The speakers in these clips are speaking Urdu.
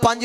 5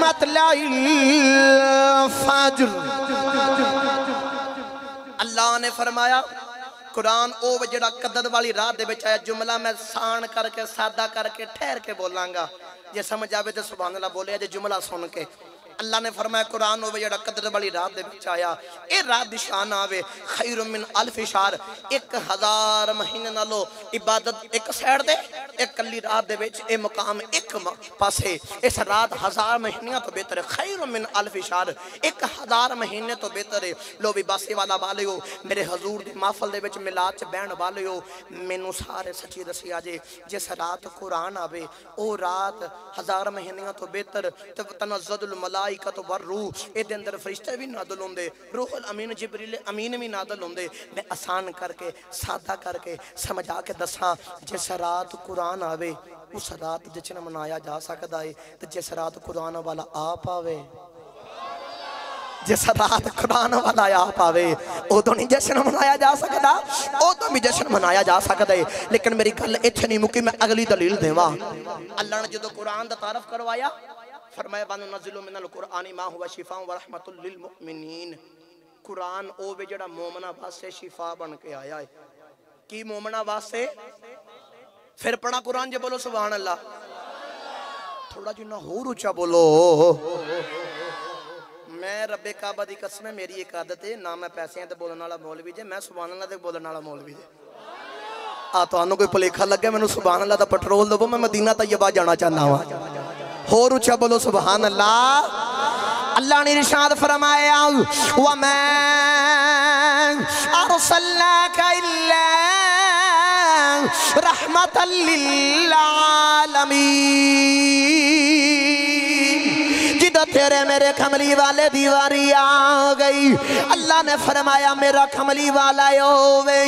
مطلعِ الفجر۔ اللہ نے فرمایا قرآن او جڑا قدر والی رات دے بچ آیا، جملہ میں سان کر کے سادہ کر کے ٹھہر کے بولاں گا، جے سمجھ آوے تے سبحان اللہ بولے، جے جملہ سن کے اللہ نے فرمایا قرآن او جڑا قدر والی رات دے بچ آیا، اے رات دی شان آوے خیر من الف شہر، 1000 مہینے نالو عبادت ایک سیڈ دے، ایک کلی رات دے بچ اے مقام ایک پاسے، اس رات 1000 مہینیاں تو بہتر ہے، خیر من الف شہر، 1000 مہینے تو بہتر ہے۔ لو بھی باسی والا والے ہو، میرے حضور دی محفل دے بچ میلاد چ بہن والے ہو، مینوں سارے سچی دسی آجے، جس رات قرآن آوے او رات 1000 مہینیاں تو بہتر، تنزل الملائکۃ والروح، اے دے اندر فرشتے بھی نازل ہوندے، روح الامین جبریل امین بھی نازل ہوندے۔ میں آسان کر کے سادہ کر کے سمجھا کے دساں، جس رات قرآن آوے اس رات جشن منایا جا سکتا ہے، تو جس رات قرآن والا آپ آوے، جس رات قرآن والا آپ آوے او تو نہیں جشن منایا جا سکتا، او تو بھی جشن منایا جا سکتا ہے۔ لیکن میری گل اتنے نہیں مکی، میں اگلی دلیل دیواں۔ اللہ نے جدو قرآن دا تعارف کروایا فرمایا وَنُنَزِّلُ مِنَ الْقُرْآنِ مَا هُوَ شِفَاءٌ وَرَحْمَةٌ لِّلْمُؤْمِنِينَ، قرآن او وے جڑا مومنہ واسطے شفا بن کے آیا ہے۔ کی مومنہ واسطے؟ پھر پڑھا قرآن جے بولو سبحان اللہ، تھوڑا جنہ ہور اچھا بولو۔ میں رب کعبہ دی قسم ہے، میری ایک عادت ہے، نہ میں پیسے ہیں تے بولن والا مولوی جے، میں سبحان اللہ تے بولن والا مولوی جے۔ تو آنو کوئی پلیکھا لگے میں سبحان اللہ دا پٹرول دو، میں مدینہ طیبہ جانا چاہنا ہوا۔ ہور اچھا بولو سبحان اللہ۔ اللہ نے ارشاد فرمایا وَمَا أَرْسَلْنَاكَ إِلَّا رَحْمَةً لِّلْعَالَمِينَ۔ جدو تیرے میرے کھملی والے دیواری آ گئی، اللہ نے فرمایا میرا کھملی والا ہوئے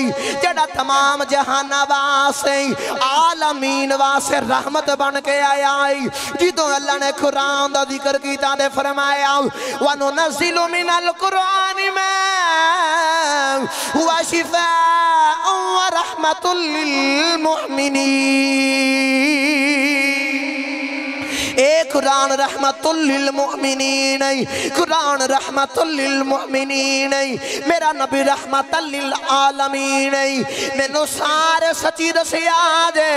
جڑا تمام جہان واسے عالمین واسے رحمت بن کے آیا ہے۔ جدو اللہ نے قرآن دا ذکر کیتا دے فرمایا وَنُنَزِّلُ مِنَ الْقُرْآنِ مَا هُوَ شِفَاءٌ وَرَحْمَةٌ لِّلْمُؤْمِنِينَ۔ اے قرآن رحمت للمؤمنین، قرآن رحمت للمؤمنین، میرا نبی رحمت للعالمین۔ میں نو سارے سچی دسی آجے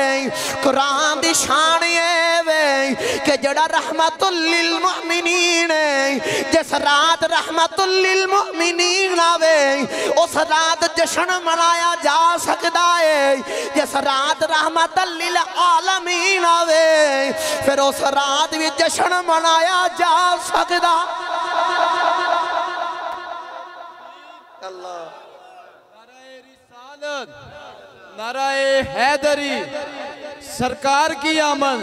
قرآن دی شان یہ وے کہ جڑا رحمت للمؤمنین، جس رات رحمت للمؤمنین آوے اس رات جشن منایا جا سکتا ہے، جس رات رحمت للعالمین آوے پھر اس رات بھی جشن منایا جا سکتا۔ اللہ نعرہ رسالت، نعرہ حیدری، سرکار کی آمد،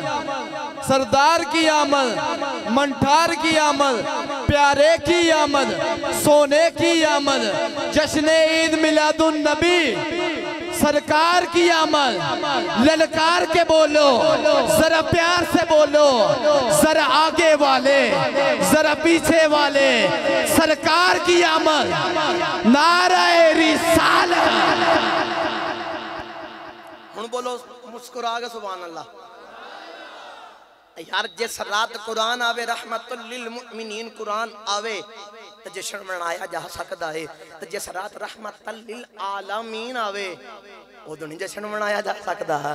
سردار کی آمد، منٹھار کی آمد، پیارے کی آمد، سونے کی آمد، جشن عید میلاد النبی، سرکار کی آمد، للکار کے بولو، ذرا پیار سے بولو، ذرا آگے والے، ذرا پیچھے والے، سرکار کی آمد، نعرہ رسالت۔ ہن بولو مسکرا گے سبحان اللہ۔ یار جس رات قرآن آوے رحمت للمؤمنین قرآن آوے تو جشن منایا جا سکتا ہے، تو جس رات رحمت للعالمین آوے وہ تو نہیں جشن منایا جا سکتا ہے،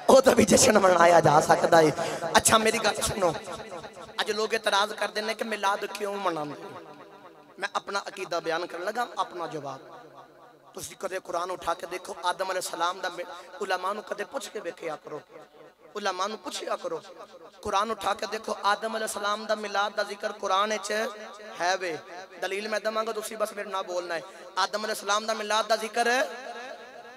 وہ تو بھی جشن منایا جا سکتا ہے۔ اچھا میری گل سنو، آج لوگ اعتراض کر دینے کہ میلاد کیوں منانے؟ میں اپنا عقیدہ بیان کرنے لگا، اپنا جواب تو اسی کدے قرآن اٹھا کے دیکھو، آدم علیہ السلام دا علماء نو کدے پوچھ کے دیکھیا کرو، علماء نو پوچھیا کرو، قرآن اٹھا کے دیکھو آدم علیہ السلام دا میلاد دا ذکر قرآن اچھ ہے وے، دلیل میں دماں گا دوسری بس میرے نہ بولنا ہے، آدم علیہ السلام دا میلاد دا ذکر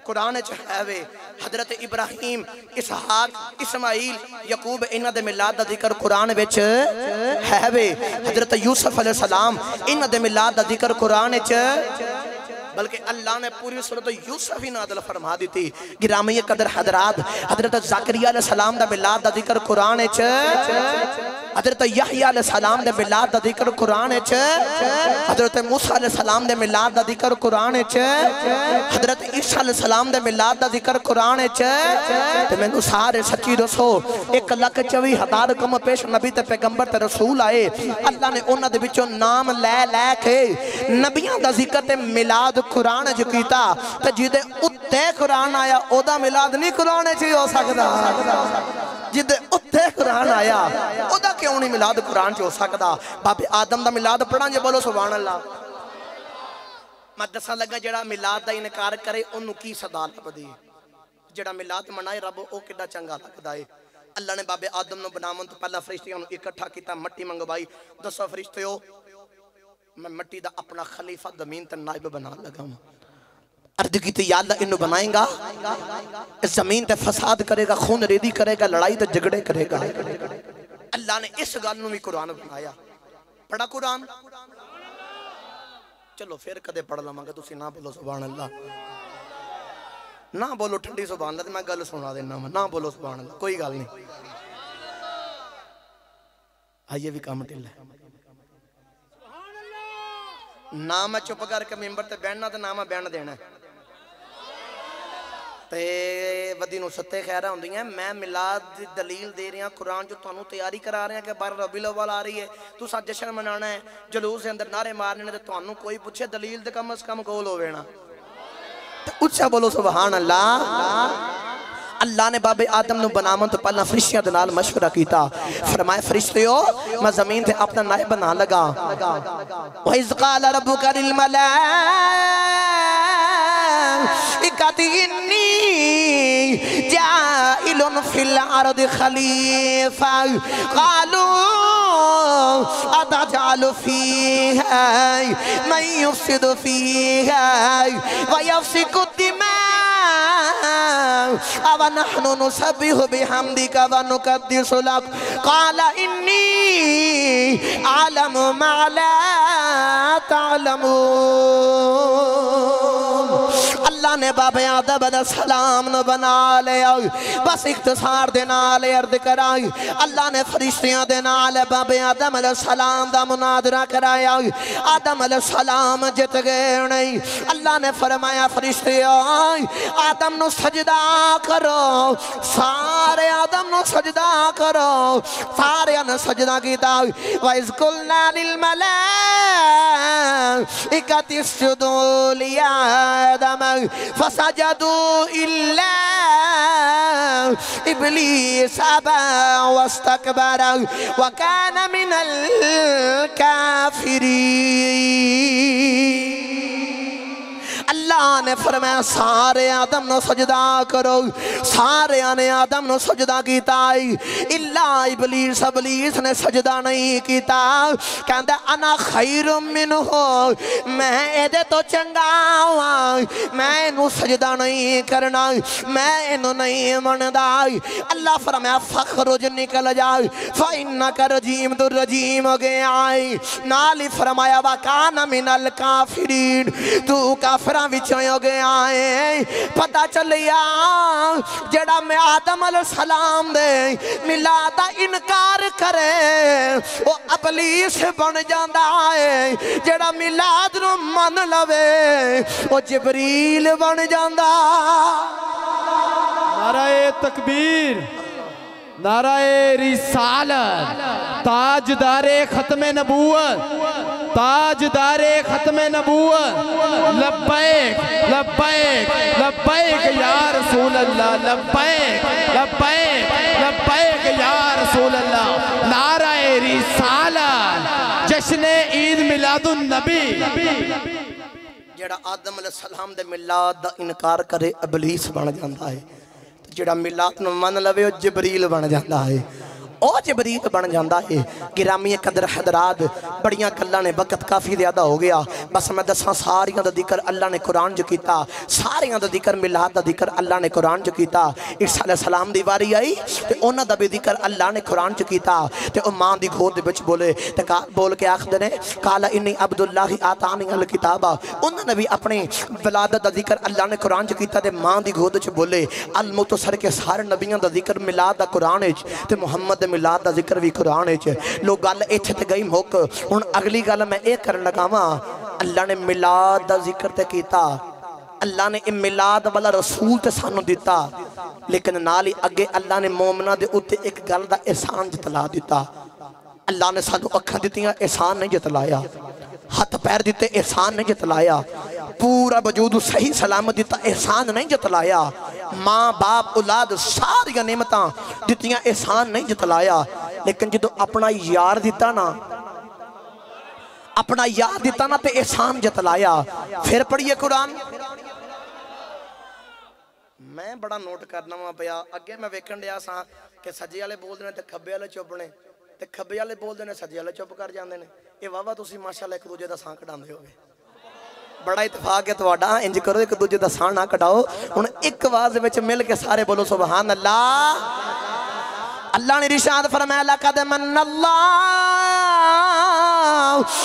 قرآن اچھ ہے وے، حضرت ابراہیم، اسحاق، اسماعیل، یعقوب انہ دے میلاد دا ذکر قرآن وچ ہے وے، حضرت یوسف علیہ السلام انہ دے میلاد دا ذکر قرآن اچھ بلکہ اللہ نے پوری سورۃ یوسف ہی نازل فرما دی تھی گرامی قدر حضرات حضرت زکریا علیہ السلام دا میلاد دا ذکر قرآن وچ حضرت یحییٰ علیہ السلام دے میلاد دا ذکر قرآن وچ حضرت موسیٰ علیہ السلام دے میلاد دا ذکر قرآن وچ حضرت عیسیٰ علیہ السلام دے میلاد دا ذکر قرآن وچ تے مینوں سارے سچی دسو 1,24,000 کم پیش نبی تے پیغمبر تے رسول آئے اللہ نے انہاں دے وچوں نام لے لے کے نبیاں دا ذکر تے میلاد قرآن وچ کیتا تے جدے اُتے قرآن آیا او دا میلاد نہیں قرآن وچ ہو سکدا جدے اُتے قرآن آیا او دا کیوں نہیں میلاد قرآن چ ہو سکدا باب آدم دا میلاد پڑھاں جے بولو سبحان اللہ میں دساں لگا جڑا میلاد دا انکار کرے اونوں کی صدا لبدی جڑا میلاد منائے رب او کڈا چنگا لگدا ہے اللہ نے باب آدم نو بناون تو پہلا فرشتیاں نو اکٹھا کیتا مٹی منگوائی دسو فرشتیو میں مٹی دا اپنا خلیفہ زمین تے نائب بنا لگا ہوں عرض کی یا اللہ انہوں بنائیں گا اس زمین تے فساد کرے گا خون ریدی کرے گا لڑائی تے جھگڑے کرے گا اللہ نے اس گل نو بھی قرآن بنایا پڑھا قرآن چلو پھر کدے پڑھ لواں گا تسی نہ بولو سبحان اللہ نہ بولو ٹھنڈی سبحان اللہ میں گل سنا دینا نہ بولو سبحان اللہ کوئی گل نہیں آئیے بھی کام ٹل ہے نہ میں چپ کر کے ممبر تے بیٹھنا تے نہ میں بیٹھ دینا تے ودی نو ستے خیرہ ہوندی ہیں میں میلاد دی دلیل دے رہے ہیں قرآن جو تانوں تیاری کرا رہے ہیں کہ 12 ربیع الاول آ رہی ہے تو ساتھ جشن منانا ہے جلوس دے اندر نعرے مارنے تے تانوں کوئی پوچھے دلیل دے کم از کم کول ہوے نا اچھا بولو سبحان اللہ اللہ نے باب آدم نو بنامن تو پہلا فرشتیاں دے نال مشورہ کیتا فرمائے فرشتیو میں زمین تے اپنا نائب بنا لگا وَإِذْ قَالَ رَبُّكَ لِلْمَلَائِكَةِ إِنِّي جَاعِلٌ فِي الْأَرْضِ خَلِيفَةً قَالُوا أَتَجْعَلُ فِيهَا مَن يُفْسِدُ فِيهَا وَيَسْفِكُ الدِّمَاءَ أَوَنَحْنُ نُسَبِّحُ بِحَمْدِكَ وَنُقَدِّسُ لَكَ قَالَ إِنِّي أَعْلَمُ مَا لَا تَعْلَمُونَ اللہ نے باب آدم علیہ السلام نو بنا لیا بس اختصار دے نال عرض کرائی اللہ نے فرشتیاں دے نال باب آدم علیہ السلام دا مناظرہ کرایا آدم علیہ السلام جت گئے نہیں اللہ نے فرمایا فرشتیاں آدم نو سجدہ کرو سارے آدم نو سجدہ کرو سارے نے سجدہ کیتا وَإِذْ قُلْنَا لِلْمَلَائِكَةِ اسْجُدُوا لِآدَمَ فسجدوا إلا إبليس أبى واستكبر وكان من الكافرين اللہ نے فرمایا سارے آدم نو سجدہ کرو سارے آنے آدم نو سجدہ کیتا اللہ ابلیس نے سجدہ نہیں کیتا کہندہ انا خیر منہ میں ایدے تو چنگا ہوا میں انہوں سجدہ نہیں کرنا میں انہوں نہیں مندہ اللہ فرمایا فخرج نکل جائے فَإِنَّكَ رَجِيمٌ تو رجیم ہو گئے آئی نالی فرمایا وَكَانَ مِنَ الْكَافِرِينَ تو کافران وچوں ہو گئے آئے پتہ چلیا جڑا میں آدم علیہ السلام دے میلاد دا انکار کرے وہ ابلیس بن جاندہ ہے جڑا میلاد نو من لوے وہ جبریل بن جاندہ نعرہ تکبیر نعرہ رسالت تاجدار ختم نبوت تاجدار ختم نبوت لبیک لبیک لبیک یا رسول اللہ لبیک لبیک لبیک یا رسول اللہ نعرہ رسالت جشن عید میلاد النبی جڑا آدم علیہ السلام دے میلاد دا انکار کرے ابلیس بن جاندہ ہے جڑا میلاد نو من لوے جبریل بن جاندہ ہے او جبریل بن جاندہ ہے گرامی قدر حضرات بڑیاں کلہ نے وقت کافی زیادہ ہو گیا بس میں دساں ساریاں دا ذکر اللہ نے قرآن جو کیتا ساریاں دا ذکر میلاد دا ذکر اللہ نے قرآن جو کیتا عیسیٰ علیہ السلام دی واری آئی تے انہاں دا بھی ذکر اللہ نے قرآن جو کیتا تے او ماں دی گھود دے بچ بولے تے بول کے آخ دنے قال انی عبداللہ آتانی الکتابہ انہاں نے بھی اپنے ولادت دا ذکر اللہ نے قرآن جو کیتا تے ماں دی گھود چ بولے المتصر کے سارے نبیوں دا ذکر میلاد دا قرآن تے محمد میلاد دا ذکر بھی قرآن لوگ گل ایتھے تے گئی موک ہن اگلی گل میں ایک کرن لگا وا اللہ نے میلاد دا ذکر تے کیتا اللہ نے میلاد والا رسول تے سانو دیتا لیکن نال ہی اگے اللہ نے مومناں دے اوتے ایک گل دا احسان جتلا دیتا اللہ نے سانو اکھاں دتیاں احسان نہیں جتلایا ہاتھ پیر دیتے احسان نہیں جتلایا پورا وجود صحیح سلامت دیتا احسان نہیں جتلایا ماں باپ اولاد ساری نعمتاں دیتیاں احسان نہیں جتلایا لیکن جدو اپنا یار دیتا نا تے احسان جتلایا پھر پڑھئے قرآن میں بڑا نوٹ کرنا ہوں پیا اگے میں ویکھن دیا سا کہ سجے والے بول دینے تے کھبے والے چپ نے تے کھبے والے بول دینے سجے والے چپ کر جاندے نے اے واہ واہ تسی ماشاءاللہ ایک دوجے دا ساں کڈاندے ہوگے بڑا اتفاق ہے تواڈا انج کرو ایک دوجے دا ساں نہ کڈاؤ ہن ایک آواز وچ مل کے سارے بولو سبحان اللہ اللہ نے ارشاد فرمایا لقد من اللہ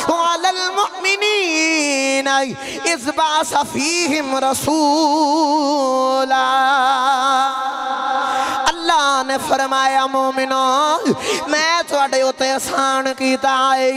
علی المؤمنین اذ بعث فیہم رسولا اللہ نے فرمایا مومنوں میں تواڈے اُتے احسان کیتا ہے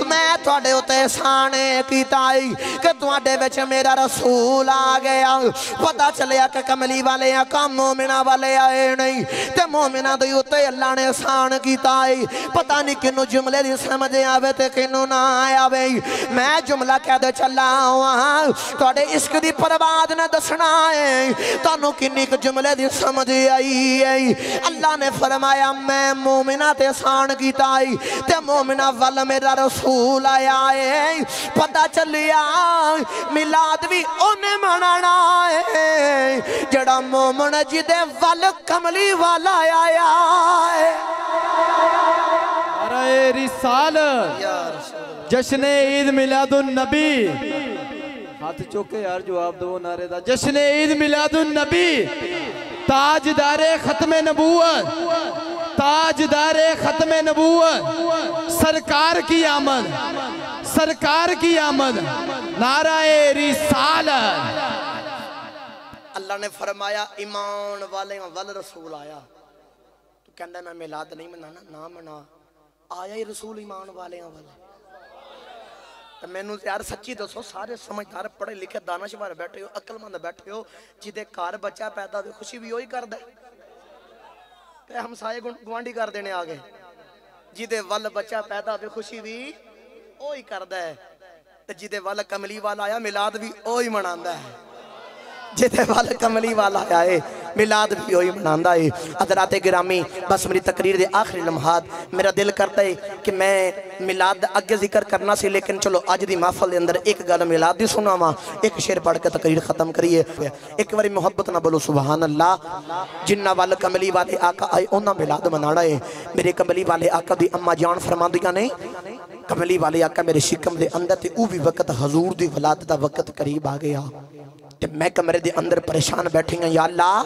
میں تواڈے اُتے احسان کیتا ہے کہ تواڈے وچ میرا رسول آ گیا پتہ چلیا کہ کملی والے کام مومناں والے آئے نہیں تے مومناں دے اُتے اللہ نے احسان کیتا ہے پتہ نہیں کنوں جملے دی سمجھ آوے تے کنوں نہ آوے میں جملہ کہہ دے چلا ہوا تواڈے عشق دی پرواز نہ دسنا ہے تانوں کنی کہ جملے دی سمجھ آئی ہے اللہ نے فرمایا میں مومنہ تے احسان کیتا ہے تے مومنہ والا میرا رسول آیا ہے پتہ چلیا میلاد بھی انہیں منانا ہے جڑا مومن جدے وال کملی والا آیا ہے نعرہ رسالت جشن عید میلاد النبی ہاتھ چوکے یار جواب دو نعرے دا جشن عید میلاد النبی تاجدار ختم نبوت تاجدار ختم نبوت سرکار کی آمد سرکار کی آمد نعرہ رسالت اللہ نے فرمایا ایمان والے وال رسول آیا تو کہندہ میں میلاد نہیں منانا نہ منا آیا ہی رسول ایمان والے والے تو میں نے یار سچی دسو سارے سمجھدار پڑھے لکھے دانشور بیٹھے ہو عقل مند بیٹھے ہو جدے کار بچہ پیدا ہوئے خوشی بھی ہوئی کر دے کہ ہم سائے گوانڈی کر دینے آگے جدے وال بچہ پیدا ہوئے خوشی بھی ہوئی کر دے جدے وال کملی والا آیا میلاد بھی ہوئی مناندہ ہے جدے وال کملی والا آیا میلاد بھی ہوئی مناندہ ہے حضرات گرامی بس میری تقریر دے آخری لمحات میرا دل کرتا ہے کہ میں میلاد اگے ذکر کرنا سی لیکن چلو آج دی محفل دے اندر ایک گل میلاد دی سنا ماں ایک شعر پڑھ کے تقریر ختم کریے ایک باری محبت نہ بولو سبحان اللہ جنہ وال کملی والے آقا آئے انہاں میلاد منانا ہے میرے کملی والے آقا دی اما جان فرماندیاں نہیں کملی والے آقا میرے شکم دے اندر تے او بھی وقت حضور دی ولادت دا وقت قریب آ گیا میں کمرے دے اندر پریشان بیٹھیں گا یا اللہ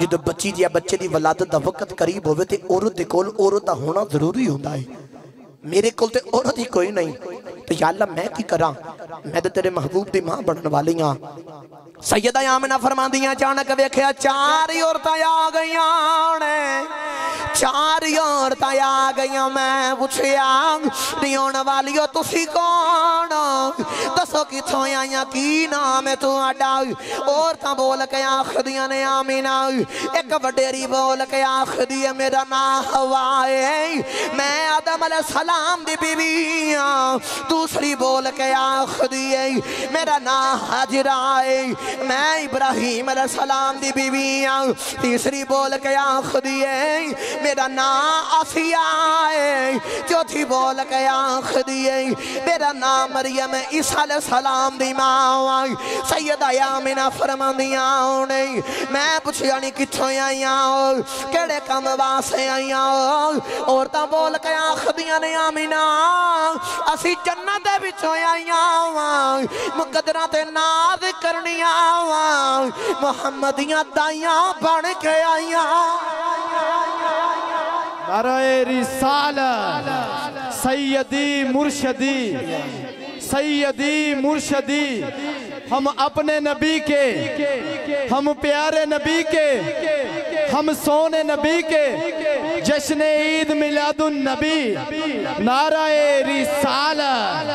جدو بچی دیا بچے دی ولادت دا وقت قریب ہوئے تے عورت دے کول عورت دا ہونا ضروری ہوتا ہے میرے کول تے عورت ہی کوئی نہیں تو یا اللہ میں کی کراں میں تے تیرے محبوب دی ماں بڑھن والی ہاں سیدہ آمنہ فرمان دیاں چانک ویکھیا چار عورتاں آ گئیاں نے چار عورتاں آ گئیاں میں پوچھیا دیون والیو تسی کون دسو کتھوں آئیاں کی نام ہے تو آڈا عورتاں بول کے آخدیاں نے آمینہ ایک وڈیری بول کے آخدیاں میرا نام ہوا ہے میں آدم علیہ السلام دی بیویاں دوسری بول کے آخدیاں میرا نام حاجرہ ہے میں ابراہیم علیہ السلام دی بیویاں تیسری بول کے آخدیاں میرا نام اسی آئے چوتھی بول کے آنکھ دیئے میرا نام مریم عیسیٰ علیہ السلام دی ماں آئی سیدہ آمینہ فرمان دیا انہیں میں پوچھ یعنی کتھوں آئی آؤ کیڑے کم واسے آئی آؤ عورتاں بول کے آنکھ دیا نے آمینہ اسی جنت دے بچوں آئی آؤ مقدرات ناز کرنی آؤ محمدیاں دائیاں بڑھ کے آئی آؤ نعرہ رسالت سیدی مرشدی سیدی مرشدی ہم اپنے نبی کے ہم پیارے نبی کے ہم سونے نبی کے جشن عید میلاد النبی نعرہ رسالت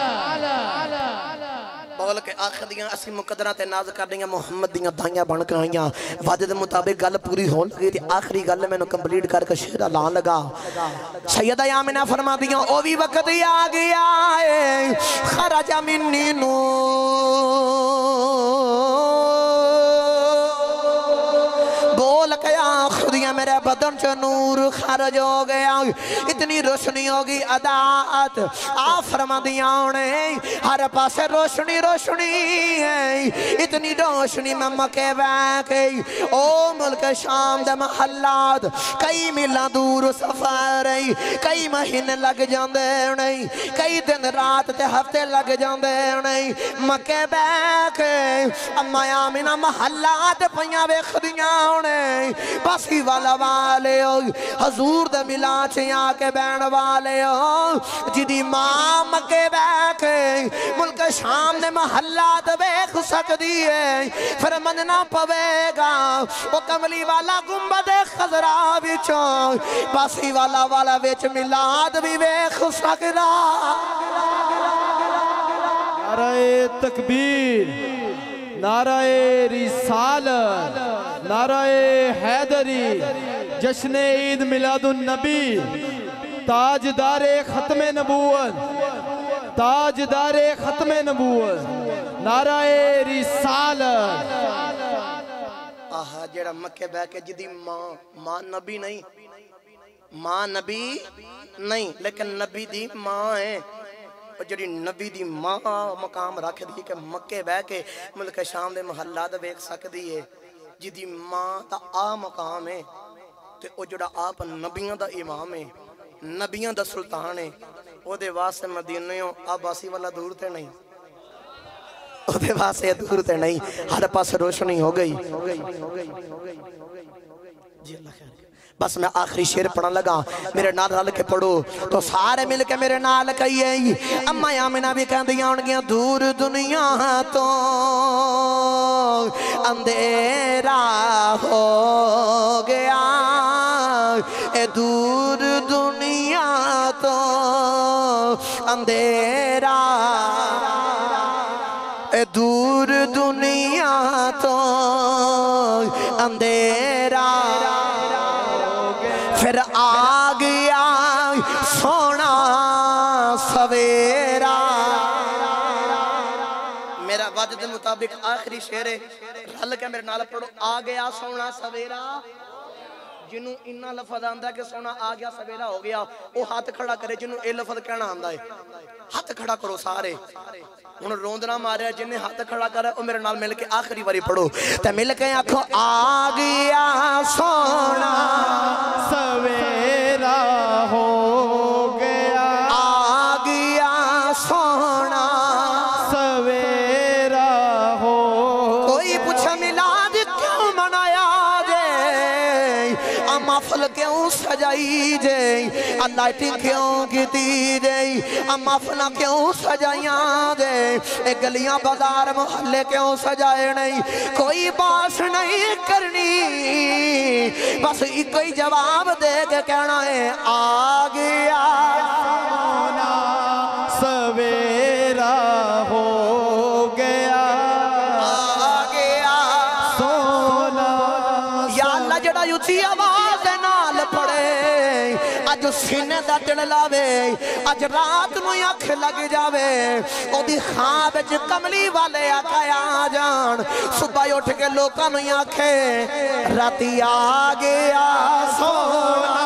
بول کے آخر دیاں اسی مقدرات ناز کر دیاں محمد دیاں دھائیاں بن کے آئیاں وعدے مطابق گل پوری ہون لگی تھی آخری گل میں نے کمپلیٹ کر کے شعر لان لگا سیدہ آمینہ فرما دیاں او بھی وقت آ گیا ہے خرج منی بول کے آخر دیاں میرے بدن چو نور خرج ہو گیا اتنی روشنی ہوگی عداعت آپ فرما دیاں انہیں ہر پاس روشنی روشنی ہے اتنی روشنی میں مکے بیکے او ملک شام دے محلات کئی میلہ دور سفر ہے کئی مہینے لگ جاندے انہیں کئی دن رات تے ہفتے لگ جاندے انہیں مکے بیکے اما آمینہ محلات پہیاں بے خدیاں انہیں باسی والا والے ہو حضور دے ملا چھیاں کے بین والے ہو جدی ماں مکے بیکے ملک شام دے محلات بیک سکتی ہے پھر مننا پوے گا وہ کملی والا گنبد خضرا بچوں باسی والا بیچ ملاد بھی بیک سکتا نعرہ تکبیر نعرہ رسالت نعرہ حیدری جشن عید میلاد النبی تاجدار ختم نبوت تاجدار ختم نبوت نعرہ رسالت آہا جیڑا مکے بے کے جدی ماں نبی نہیں ماں نبی نہیں لیکن نبی دی ماں ہے جڑی نبی دی ماں مقام رکھ دی کہ مکے بے کے ملک شام دے محلات بیک سکتی ہے جدی ماں تا آ مقام ہے تے او جڑا آپ نبیاں دا امام ہے نبیاں دا سلطان ہے او دے واسطے مدینیوں آباسی والا دور تے نہیں او دے واسطے دور تے نہیں ہر پاس روشنی ہو گئی جی اللہ خیر بس میں آخری شعر پڑھن لگا میرے نال رل کے پڑھو تو سارے مل کے میرے نال کہیے اما آمینہ بھی کہہ دیا انگیاں دور دنیا تو اندھیرا ہو گیا اے دور دنیا تو اندھیرا اے دور دنیا تو اندھیرا پھر آ گیا سونا سویرا میرا وعدے مطابق آخری شعر ہے رل کے میرے نال پڑھو آ گیا سونا سویرا جنہوں انہا لفظ آندہ ہے کہ سونا آ گیا سویرا ہو گیا وہ ہاتھ کھڑا کرے جنہوں اے لفظ کہنا آندہ ہے ہاتھ کھڑا کرو سارے انہوں روندنا مارے جنہیں ہاتھ کھڑا کرے وہ میرے نال مل کے آخری باری پڑھو تے مل کے آنکھوں آ گیا سونا سویرا ہو گیا آ گیا سونا سویرا ہو کوئی پوچھا میلاد کیوں منایا جے محفل کیوں سجائی جے لائٹنگ کیوں کیتی جے محفل کیوں سجائیاں جے اے گلیاں بازار محلے کیوں سجائے نہیں کوئی باس نہیں کرنی بس ایک کوئی جواب دے کے کہنا ہے آ گیا سونا سویرا ہو گیا آ گیا سونا یا اللہ جڑا یوتی آواز نال پڑے اج سینے دا دل لاوے اج رات نو اکھ لگ جاوے او دی خواب وچ کملی والے آ جان صبح اٹھ کے لوکاں نو آکھے راتی آ گیا سونا